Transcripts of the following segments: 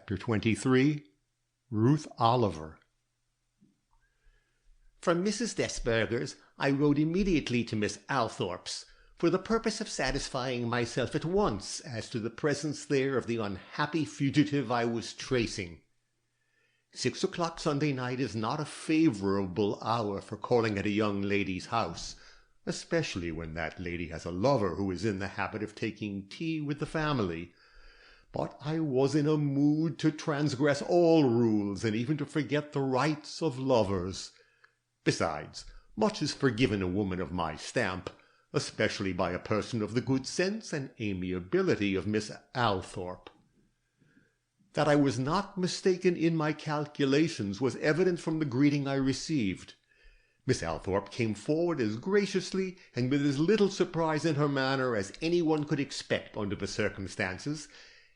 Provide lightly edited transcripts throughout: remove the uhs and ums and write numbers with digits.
Chapter 23 Ruth Oliver. From Mrs. Desberger's I rode immediately to Miss Althorpe's, for the purpose of satisfying myself at once as to the presence there of the unhappy fugitive I was tracing. 6 o'clock Sunday night is not a favourable hour for calling at a young lady's house, especially when that lady has a lover who is in the habit of taking tea with the family. But I was in a mood to transgress all rules and even to forget the rights of lovers. Besides, much is forgiven a woman of my stamp, especially by a person of the good sense and amiability of Miss Althorpe. That I was not mistaken in my calculations was evident from the greeting I received. Miss Althorpe came forward as graciously and with as little surprise in her manner as anyone could expect under the circumstances,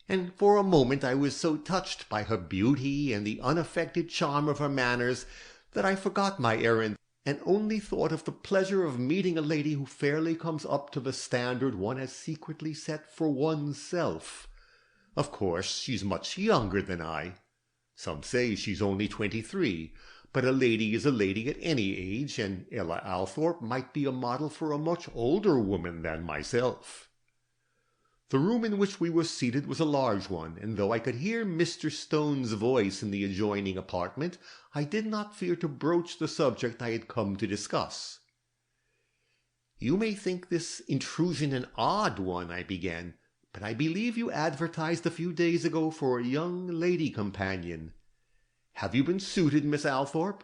and for a moment I was so touched by her beauty and the unaffected charm of her manners that I forgot my errand and only thought of the pleasure of meeting a lady who fairly comes up to the standard one has secretly set for oneself. Of course, she's much younger than I. Some say she's only 23, but a lady is a lady at any age, and Ella Althorpe might be a model for a much older woman than myself. The room in which we were seated was a large one, and though I could hear Mr. Stone's voice in the adjoining apartment, I did not fear to broach the subject I had come to discuss. "You may think this intrusion an odd one," I began, "but I believe you advertised a few days ago for a young lady companion. Have you been suited, Miss Althorpe?"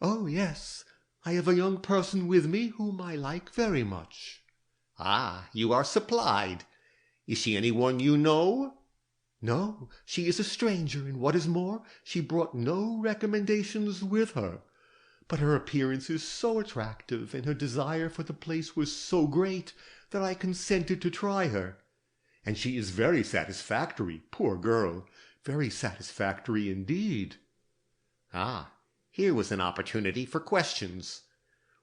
"Oh, yes, I have a young person with me whom I like very much." "Ah, you are supplied. Is she any one you know?" "No, she is a stranger, and what is more, she brought no recommendations with her. But her appearance is so attractive, and her desire for the place was so great, that I consented to try her. And she is very satisfactory, poor girl, very satisfactory indeed." Ah, here was an opportunity for questions.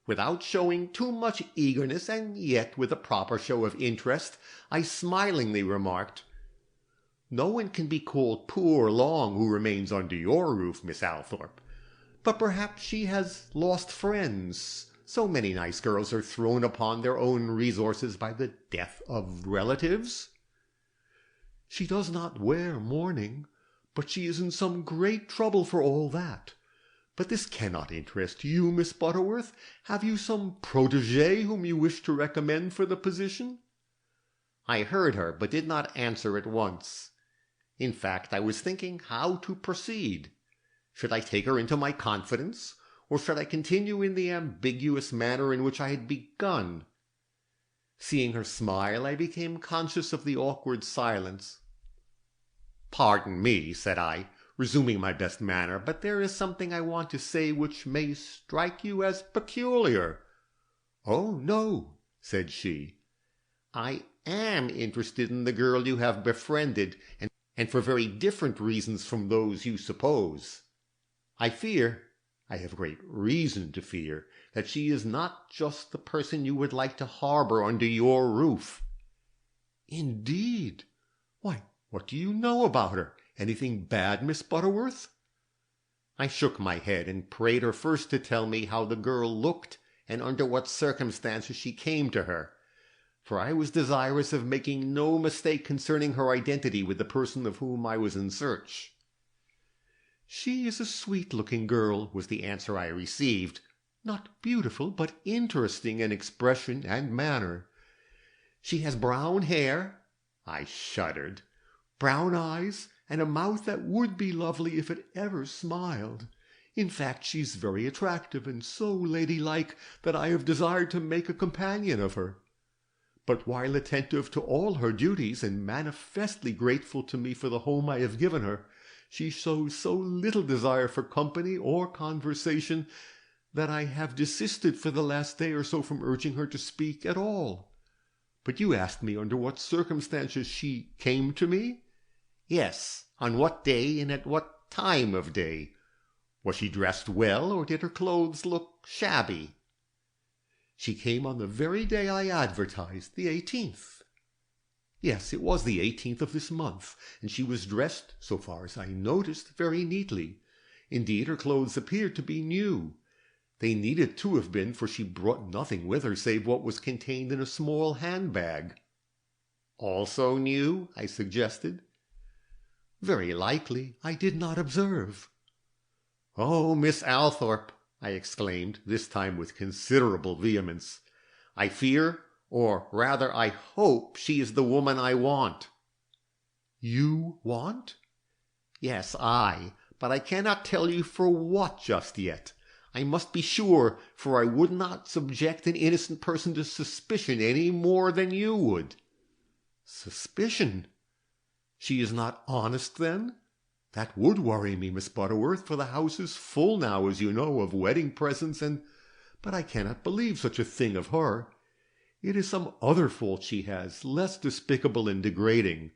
Without showing too much eagerness, and yet with a proper show of interest, I smilingly remarked, "No one can be called poor long who remains under your roof, Miss Althorpe. But perhaps she has lost friends. So many nice girls are thrown upon their own resources by the death of relatives." "She does not wear mourning, but she is in some great trouble for all that. But this cannot interest you, Miss Butterworth. Have you some protégé whom you wish to recommend for the position?" I heard her, but did not answer at once. In fact, I was thinking how to proceed. Should I take her into my confidence, or should I continue in the ambiguous manner in which I had begun? Seeing her smile, I became conscious of the awkward silence. "Pardon me," said I, resuming my best manner, "but there is something I want to say which may strike you as peculiar." "Oh, no," said she. "I am interested in the girl you have befriended, and for very different reasons from those you suppose. I have great reason to fear, that she is not just the person you would like to harbor under your roof." "Indeed? Why, what do you know about her? Anything bad, Miss Butterworth?" I shook my head and prayed her first to tell me how the girl looked and under what circumstances she came to her, for I was desirous of making no mistake concerning her identity with the person of whom I was in search. "She is a sweet-looking girl," was the answer I received, "not beautiful, but interesting in expression and manner. She has brown hair." I shuddered. "Brown eyes, and a mouth that would be lovely if it ever smiled. In fact, she's very attractive and so ladylike that I have desired to make a companion of her. But while attentive to all her duties and manifestly grateful to me for the home I have given her, she shows so little desire for company or conversation that I have desisted for the last day or so from urging her to speak at all. But you asked me under what circumstances she came to me?" "Yes, on what day and at what time of day? Was she dressed well, or did her clothes look shabby?" "She came on the very day I advertised, the 18th." Yes, it was the 18th of this month, and she was dressed, so far as I noticed, very neatly. Indeed, her clothes appeared to be new. They needed to have been, for she brought nothing with her save what was contained in a small handbag. Also new? I suggested. Very likely. I did not observe. Oh, Miss Althorpe, I exclaimed, this time with considerable vehemence. I fear, or rather I hope, she is the woman I want. You want? Yes, but I cannot tell you for what just yet. I must be sure, for I would not subject an innocent person to suspicion any more than you would. Suspicion? She is not honest, then? That would worry me, Miss Butterworth, for the house is full now, as you know, of wedding presents, but I cannot believe such a thing of her. It is some other fault she has, less despicable and degrading.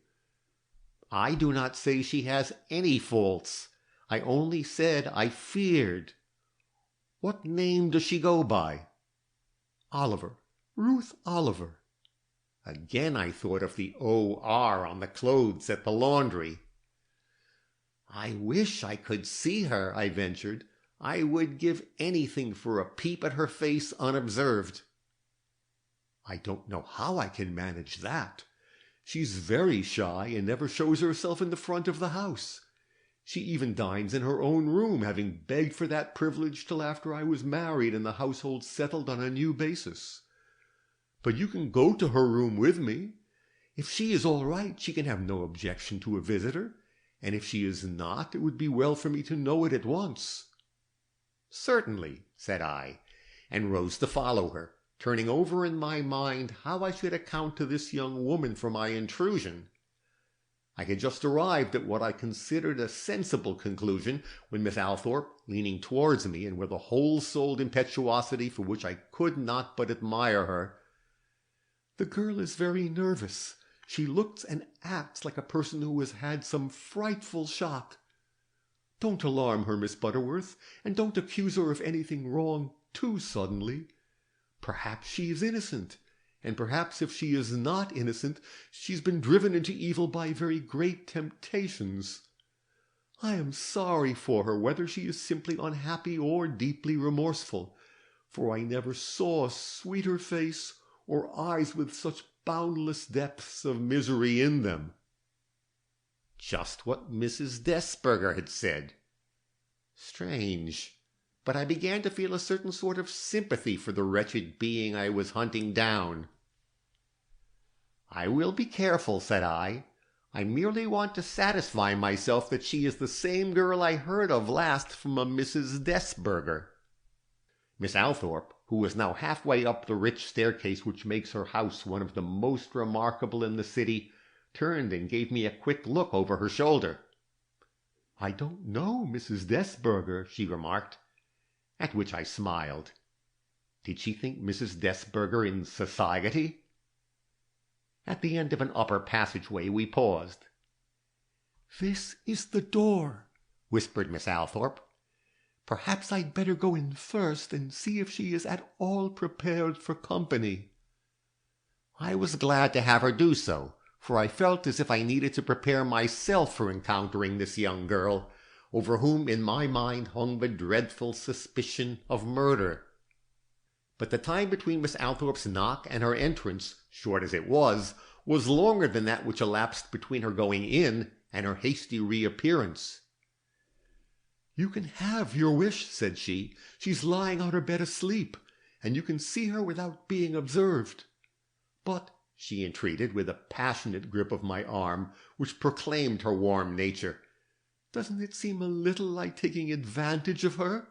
I do not say she has any faults. I only said I feared. What name does she go by? Oliver. Ruth Oliver. Again I thought of the O.R. on the clothes at the laundry. I wish I could see her, I ventured. I would give anything for a peep at her face unobserved. I don't know how I can manage that. She's very shy and never shows herself in the front of the house. She even dines in her own room, having begged for that privilege till after I was married and the household settled on a new basis. But you can go to her room with me. If she is all right, she can have no objection to a visitor, and if she is not, it would be well for me to know it at once. Certainly, said I, and rose to follow her, turning over in my mind how I should account to this young woman for my intrusion. I had just arrived at what I considered a sensible conclusion when Miss Althorpe, leaning towards me and with a whole-souled impetuosity for which I could not but admire her, "The girl is very nervous. She looks and acts like a person who has had some frightful shock. Don't alarm her, Miss Butterworth, and don't accuse her of anything wrong too suddenly. Perhaps she is innocent, and perhaps if she is not innocent, she's been driven into evil by very great temptations. I am sorry for her, whether she is simply unhappy or deeply remorseful, for I never saw a sweeter face or eyes with such boundless depths of misery in them." Just what Mrs. Desberger had said. Strange, but I began to feel a certain sort of sympathy for the wretched being I was hunting down. "I will be careful," said I. "I merely want to satisfy myself that she is the same girl I heard of last from a Mrs. Desberger." Miss Althorpe, who was now halfway up the rich staircase which makes her house one of the most remarkable in the city, turned and gave me a quick look over her shoulder. "I don't know Mrs. Desberger," she remarked, at which I smiled. Did she think Mrs. Desberger in society? At the end of an upper passageway we paused. "This is the door," whispered Miss Althorpe. "Perhaps I'd better go in first and see if she is at all prepared for company." I was glad to have her do so, for I felt as if I needed to prepare myself for encountering this young girl, over whom in my mind hung the dreadful suspicion of murder. But the time between Miss Althorpe's knock and her entrance, short as it was longer than that which elapsed between her going in and her hasty reappearance. "You can have your wish," said she. "She's lying on her bed asleep, and you can see her without being observed. But," she entreated, with a passionate grip of my arm, which proclaimed her warm nature, "doesn't it seem a little like taking advantage of her?"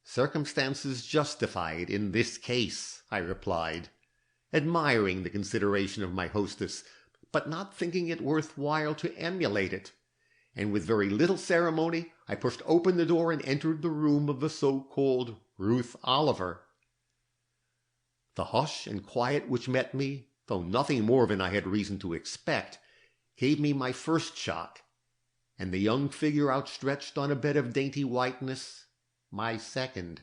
"Circumstances justify it in this case," I replied, admiring the consideration of my hostess, but not thinking it worth while to emulate it. And with very little ceremony I pushed open the door and entered the room of the so-called Ruth Oliver. The hush and quiet which met me, though nothing more than I had reason to expect, gave me my first shock, and the young figure outstretched on a bed of dainty whiteness, my second.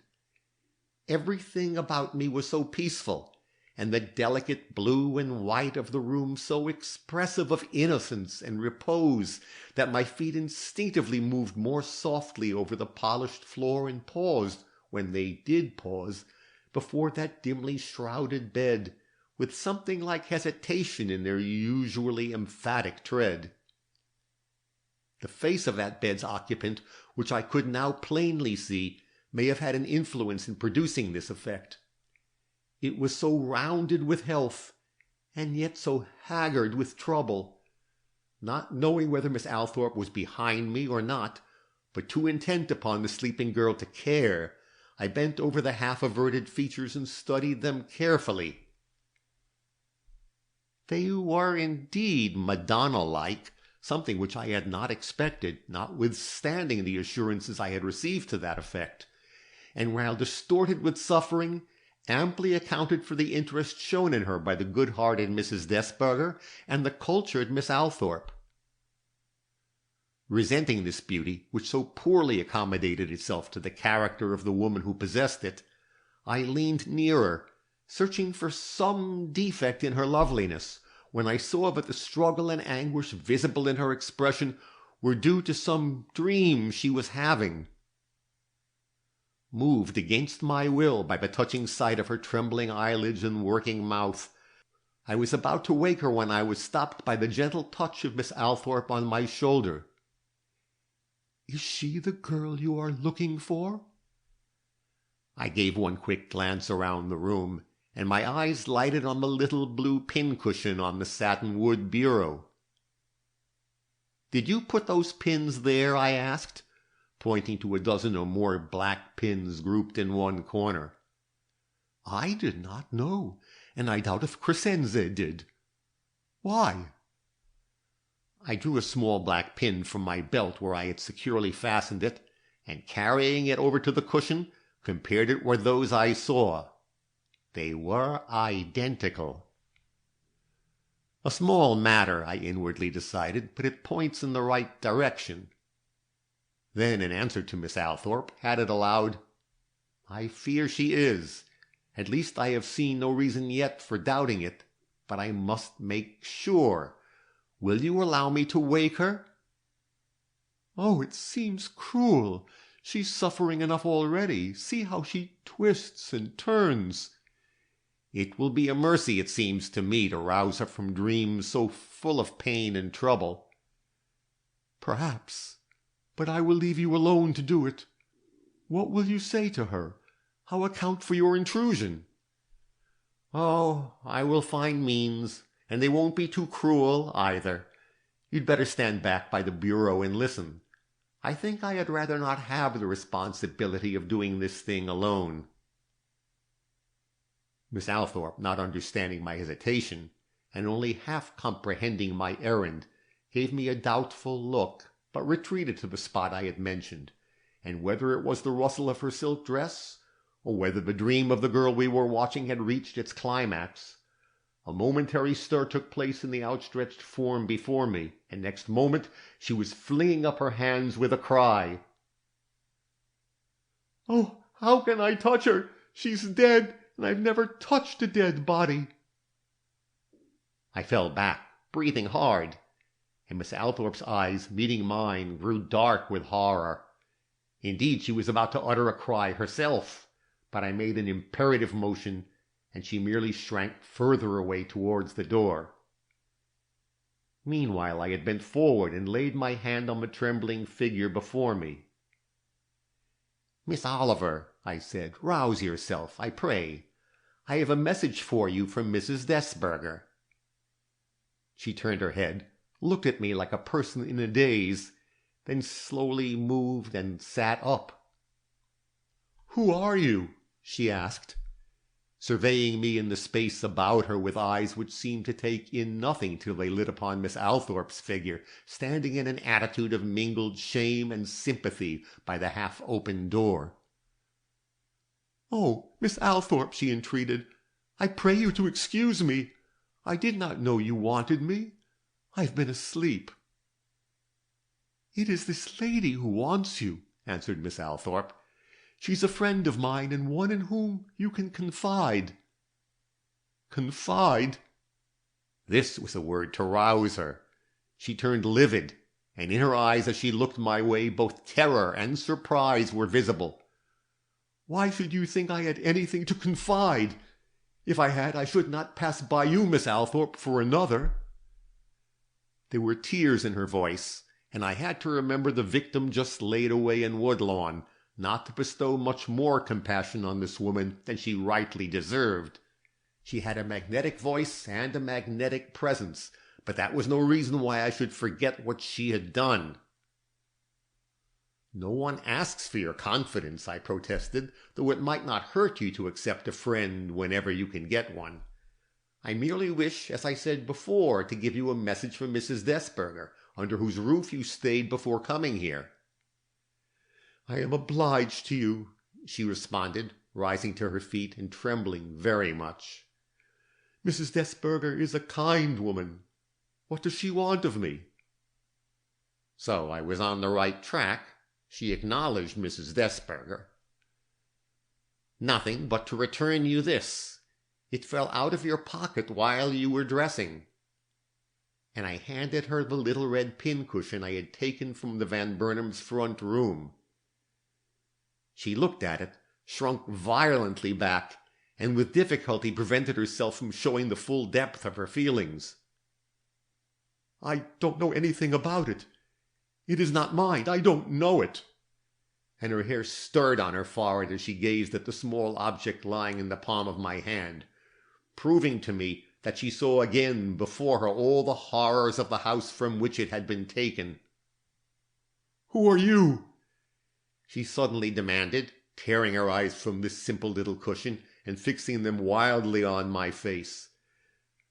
Everything about me was so peaceful, and the delicate blue and white of the room so expressive of innocence and repose that my feet instinctively moved more softly over the polished floor and paused, when they did pause, before that dimly shrouded bed, with something like hesitation in their usually emphatic tread. The face of that bed's occupant, which I could now plainly see, may have had an influence in producing this effect. It was so rounded with health, and yet so haggard with trouble. Not knowing whether Miss Althorpe was behind me or not, but too intent upon the sleeping girl to care, I bent over the half-averted features and studied them carefully. They were indeed Madonna-like, something which I had not expected, notwithstanding the assurances I had received to that effect, and while distorted with suffering, amply accounted for the interest shown in her by the good-hearted Mrs. Desberger and the cultured Miss Althorpe. Resenting this beauty, which so poorly accommodated itself to the character of the woman who possessed it, I leaned nearer, searching for some defect in her loveliness, when I saw that the struggle and anguish visible in her expression were due to some dream she was having. Moved against my will by the touching sight of her trembling eyelids and working mouth, I was about to wake her when I was stopped by the gentle touch of Miss Althorpe on my shoulder. "Is she the girl you are looking for?" I gave one quick glance around the room, and my eyes lighted on the little blue pincushion on the satin-wood bureau. "Did you put those pins there?" I asked, pointing to a dozen or more black pins grouped in one corner. "I did not know, and I doubt if Crescenze did. Why?" I drew a small black pin from my belt where I had securely fastened it, and carrying it over to the cushion, compared it with those I saw. They were identical. A small matter, I inwardly decided, but it points in the right direction. Then, in answer to Miss Althorpe, added aloud, "I fear she is. At least I have seen no reason yet for doubting it, but I must make sure. Will you allow me to wake her?" "Oh, it seems cruel. She's suffering enough already. See how she twists and turns." "It will be a mercy, it seems to me, to rouse her from dreams so full of pain and trouble." "Perhaps, but I will leave you alone to do it. What will you say to her? How account for your intrusion?" "Oh, I will find means, and they won't be too cruel either. You'd better stand back by the bureau and listen. I think I had rather not have the responsibility of doing this thing alone." Miss Althorpe, not understanding my hesitation, and only half comprehending my errand, gave me a doubtful look, but retreated to the spot I had mentioned, and whether it was the rustle of her silk dress, or whether the dream of the girl we were watching had reached its climax, a momentary stir took place in the outstretched form before me, and next moment she was flinging up her hands with a cry. "Oh, how can I touch her? She's dead, and I've never touched a dead body." I fell back, breathing hard, and Miss Althorpe's eyes, meeting mine, grew dark with horror. Indeed, she was about to utter a cry herself, but I made an imperative motion, and she merely shrank further away towards the door. Meanwhile I had bent forward and laid my hand on the trembling figure before me. "Miss Oliver," I said, "rouse yourself, I pray. I have a message for you from Mrs. Desberger." She turned her head, looked at me like a person in a daze, then slowly moved and sat up. "Who are you?" she asked, surveying me in the space about her with eyes which seemed to take in nothing till they lit upon Miss Althorpe's figure, standing in an attitude of mingled shame and sympathy by the half-opened door. "Oh, Miss Althorpe," she entreated, "I pray you to excuse me. I did not know you wanted me. I've been asleep." "It is this lady who wants you," answered Miss Althorpe. "She's a friend of mine and one in whom you can confide." Confide? This was a word to rouse her. She turned livid, and in her eyes as she looked my way both terror and surprise were visible. Why should you think I had anything to confide? If I had, I should not pass by you, Miss Althorpe, for another. There were tears in her voice, and I had to remember the victim just laid away in Woodlawn, not to bestow much more compassion on this woman than she rightly deserved. She had a magnetic voice and a magnetic presence, but that was no reason why I should forget what she had done. No one asks for your confidence, I protested, though it might not hurt you to accept a friend whenever you can get one. I merely wish, as I said before, to give you a message from Mrs. Desberger, under whose roof you stayed before coming here. I am obliged to you, she responded, rising to her feet and trembling very much. Mrs. Desberger is a kind woman. What does she want of me? So I was on the right track. She acknowledged Mrs. Desberger. Nothing but to return you this. It fell out of your pocket while you were dressing. And I handed her the little red pincushion I had taken from the Van Burnham's front room. She looked at it, shrunk violently back, and with difficulty prevented herself from showing the full depth of her feelings. I don't know anything about it. It is not mine. I don't know it. And her hair stirred on her forehead as she gazed at the small object lying in the palm of my hand, proving to me that she saw again before her all the horrors of the house from which it had been taken. Who are you? She suddenly demanded, tearing her eyes from this simple little cushion and fixing them wildly on my face.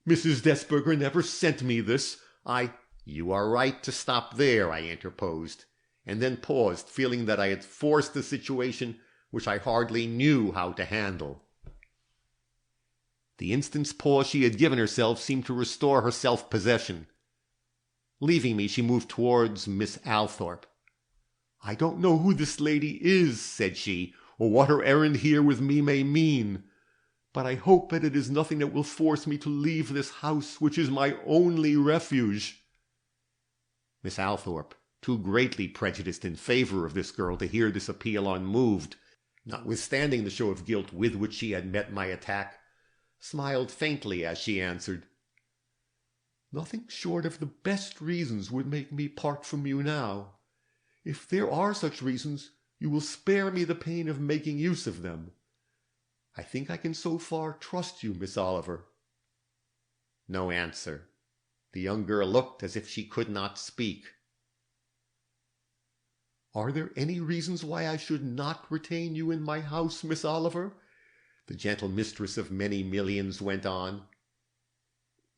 Mrs. Desberger never sent me this. You are right to stop there, I interposed, and then paused, feeling that I had forced a situation which I hardly knew how to handle. The instant's pause she had given herself seemed to restore her self-possession. Leaving me, she moved towards Miss Althorpe. I don't know who this lady is, said she, or what her errand here with me may mean, but I hope that it is nothing that will force me to leave this house, which is my only refuge. Miss Althorpe, too greatly prejudiced in favor of this girl to hear this appeal unmoved, notwithstanding the show of guilt with which she had met my attack, smiled faintly as she answered, Nothing short of the best reasons would make me part from you now. If there are such reasons, you will spare me the pain of making use of them. I think I can so far trust you, Miss Oliver. No answer. The young girl looked as if she could not speak. Are there any reasons why I should not retain you in my house, Miss Oliver? The gentle mistress of many millions went on.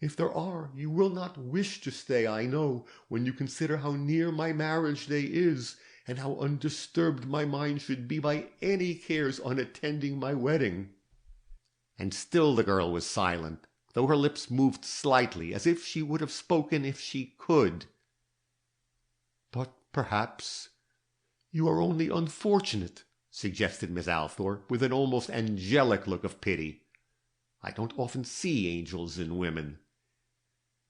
If there are, you will not wish to stay, I know, when you consider how near my marriage day is, and how undisturbed my mind should be by any cares unattending my wedding. And still the girl was silent, though her lips moved slightly, as if she would have spoken if she could. But perhaps you are only unfortunate, suggested Miss Althorpe, with an almost angelic look of pity. I don't often see angels in women.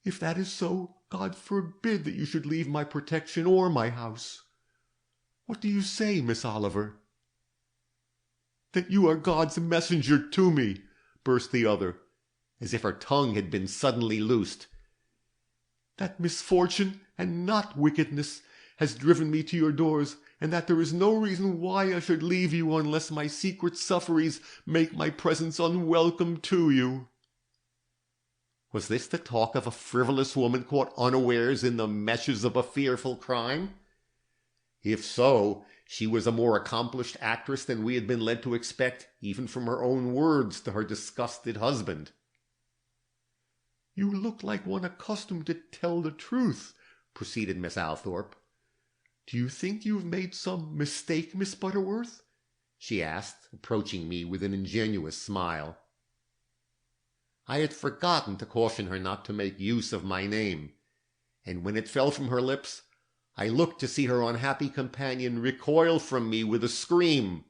If that is so, God forbid that you should leave my protection or my house. What do you say, Miss Oliver? That you are God's messenger to me, burst the other, as if her tongue had been suddenly loosed. That misfortune, and not wickedness, has driven me to your doors, and that there is no reason why I should leave you unless my secret sufferings make my presence unwelcome to you. Was this the talk of a frivolous woman caught unawares in the meshes of a fearful crime? If so, she was a more accomplished actress than we had been led to expect, even from her own words to her disgusted husband. You look like one accustomed to tell the truth, proceeded Miss Althorpe. Do you think you have made some mistake, Miss Butterworth? She asked, approaching me with an ingenuous smile. I had forgotten to caution her not to make use of my name, and when it fell from her lips, I looked to see her unhappy companion recoil from me with a scream.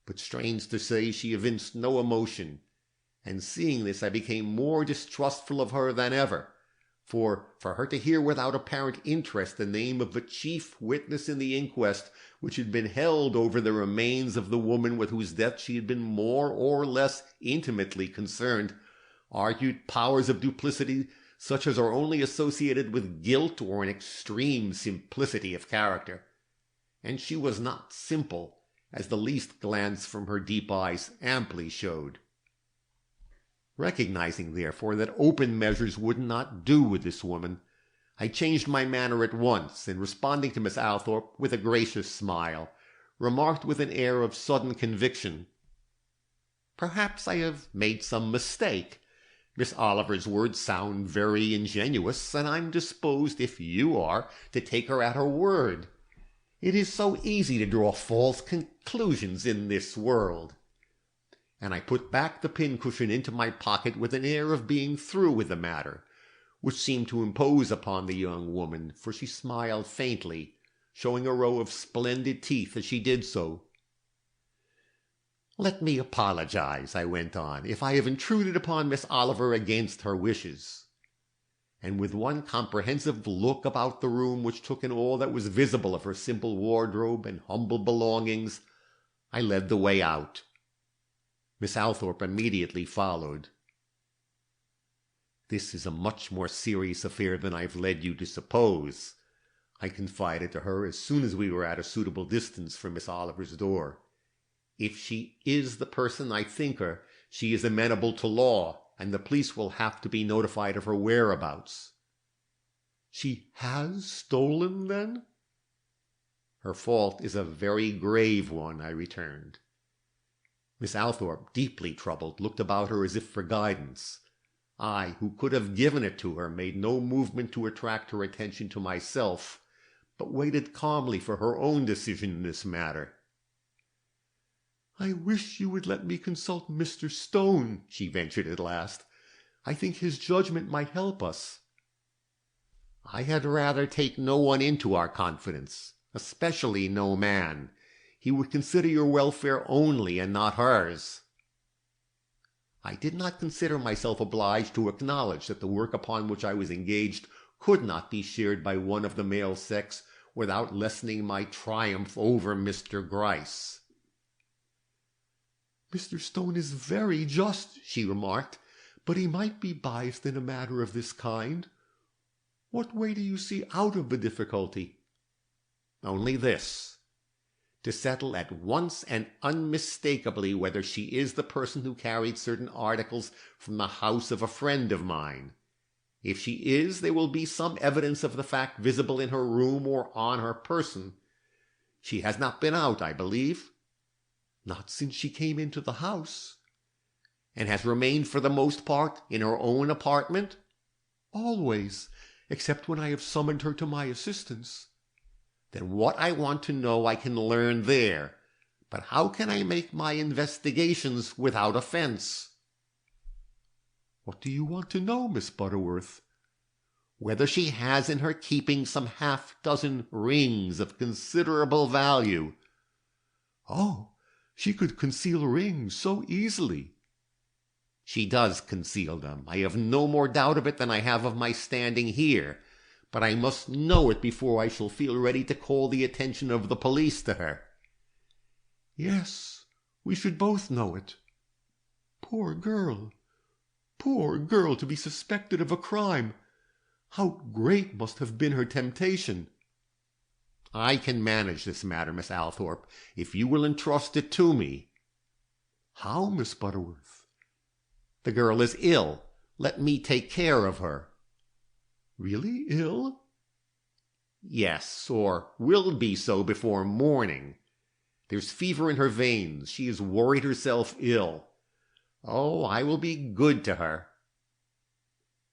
But strange to say, she evinced no emotion, and seeing this I became more distrustful of her than ever. For her to hear without apparent interest the name of the chief witness in the inquest which had been held over the remains of the woman with whose death she had been more or less intimately concerned, argued powers of duplicity such as are only associated with guilt or an extreme simplicity of character. And she was not simple, as the least glance from her deep eyes amply showed. Recognizing, therefore, that open measures would not do with this woman, I changed my manner at once, and responding to Miss Althorpe with a gracious smile, remarked with an air of sudden conviction, "Perhaps I have made some mistake. Miss Oliver's words sound very ingenuous, and I'm disposed, if you are, to take her at her word. It is so easy to draw false conclusions in this world." And I put back the pincushion into my pocket with an air of being through with the matter, which seemed to impose upon the young woman, for she smiled faintly, showing a row of splendid teeth as she did so. "Let me apologize," I went on, "if I have intruded upon Miss Oliver against her wishes." And with one comprehensive look about the room which took in all that was visible of her simple wardrobe and humble belongings, I led the way out. Miss Althorpe immediately followed. "This is a much more serious affair than I've led you to suppose," I confided to her as soon as we were at a suitable distance from Miss Oliver's door. "If she is the person I think her, she is amenable to law, and the police will have to be notified of her whereabouts." "She has stolen, then?" "Her fault is a very grave one," I returned. Miss Althorpe, deeply troubled, looked about her as if for guidance. I, who could have given it to her, made no movement to attract her attention to myself, but waited calmly for her own decision in this matter. "I wish you would let me consult Mr. Stone," she ventured at last. "I think his judgment might help us." "I had rather take no one into our confidence, especially no man. He would consider your welfare only and not hers." I did not consider myself obliged to acknowledge that the work upon which I was engaged could not be shared by one of the male sex without lessening my triumph over Mr. Gryce. "Mr. Stone is very just," she remarked, "but he might be biased in a matter of this kind. What way do you see out of the difficulty?" "Only this: to settle at once and unmistakably whether she is the person who carried certain articles from the house of a friend of mine. If she is, there will be some evidence of the fact visible in her room or on her person. She has not been out, I believe?" "Not since she came into the house." "And has remained for the most part in her own apartment?" "Always, except when I have summoned her to my assistance." "Then what I want to know I can learn there. But how can I make my investigations without offense?" "What do you want to know, Miss Butterworth?" "Whether she has in her keeping some half-dozen rings of considerable value." "Oh, she could conceal rings so easily." "She does conceal them. I have no more doubt of it than I have of my standing here. But I must know it before I shall feel ready to call the attention of the police to her." "Yes, we should both know it. Poor girl, to be suspected of a crime. How great must have been her temptation." "I can manage this matter, Miss Althorpe, if you will entrust it to me." "How, Miss Butterworth?" "The girl is ill. Let me take care of her." "Really ill?" "Yes, or will be so before morning. There's fever in her veins. She has worried herself ill. Oh, I will be good to her."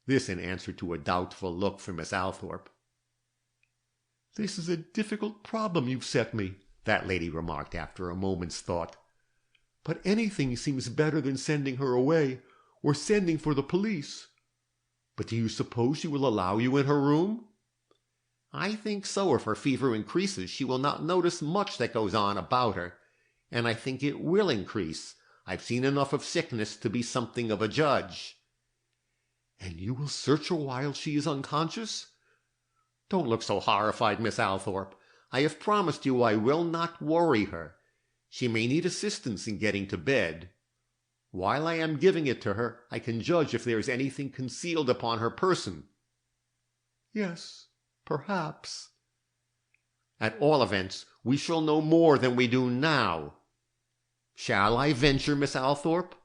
This in answer to a doubtful look from Miss Althorpe. "This is a difficult problem you've set me," that lady remarked after a moment's thought. "But anything seems better than sending her away, or sending for the police. But do you suppose she will allow you in her room?" "I think so. If her fever increases, she will not notice much that goes on about her, and I think it will increase. I've seen enough of sickness to be something of a judge." "And you will search her while she is unconscious?" "Don't look so horrified, Miss Althorpe. I have promised you I will not worry her. She may need assistance in getting to bed. While I am giving it to her, I can judge if there is anything concealed upon her person." "Yes, perhaps." "At all events, we shall know more than we do now. Shall I venture, Miss Althorpe?"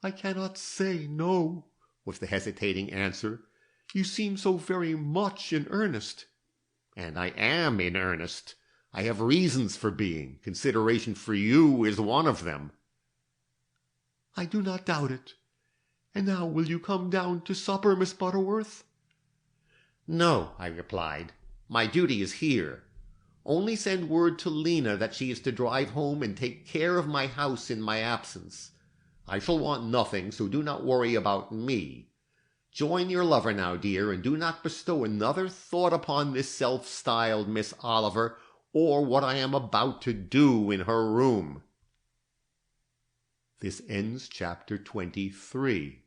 "I cannot say no," was the hesitating answer. "You seem so very much in earnest." "And I am in earnest. I have reasons for being. Consideration for you is one of them." "I do not doubt it. And now will you come down to supper, Miss Butterworth?" "No," I replied. "My duty is here. Only send word to Lena that she is to drive home and take care of my house in my absence. I shall want nothing, so do not worry about me. Join your lover now, dear, and do not bestow another thought upon this self-styled Miss Oliver, or what I am about to do in her room." This ends chapter 23.